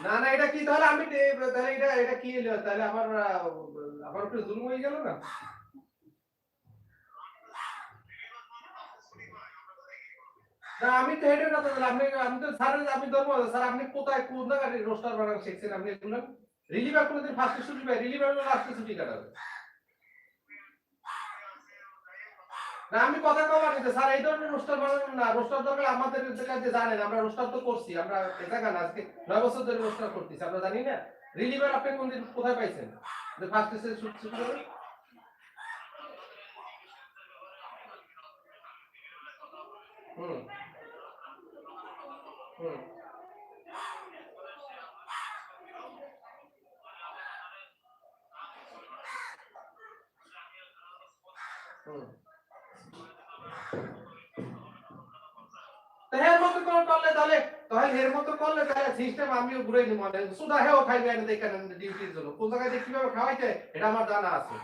না না এটা কি তাহলে আমি তাহলে এটা কি হলো তাহলে আমার একটু জুলুম হয়ে গেল না। না আমি তো হেডের কথা বললাম আমি তো স্যার আমি ধরবো স্যার আপনি কোথায় কোন জায়গায় রোস্টার বানানো শিখছেন আপনি এগুলো রিলিভার কোনদিন ফার্স্টে ছুটি পায় রিলিভার হলো লাস্টে ছুটি কাটাবে। না আমি কথা কম আছে স্যার এই ধরনের রোস্টার বানানো না রোস্টার দরকার আমাদের কাছে জানেন আমরা রোস্টার তো করছি আমরা এটা কেন আজকে 9 বছর ধরে রোস্টার করতেছি আমরা জানি না রিলিভার আপনি কোনদিন কোথায় পাইছেন যে ফার্স্টে ছুটি করবে। হুম হুম হুম তো এর মতো করলে তাহলে তাহলে এর মতো করলে তাহলে সিস্টেম আমিও ঘুরে নিব মানে সুদা হেও খাইবে না দেখেন ডিউটির জন্য কোন জায়গায় কিভাবে খাওয়াইতে এটা আমার জানা আছে।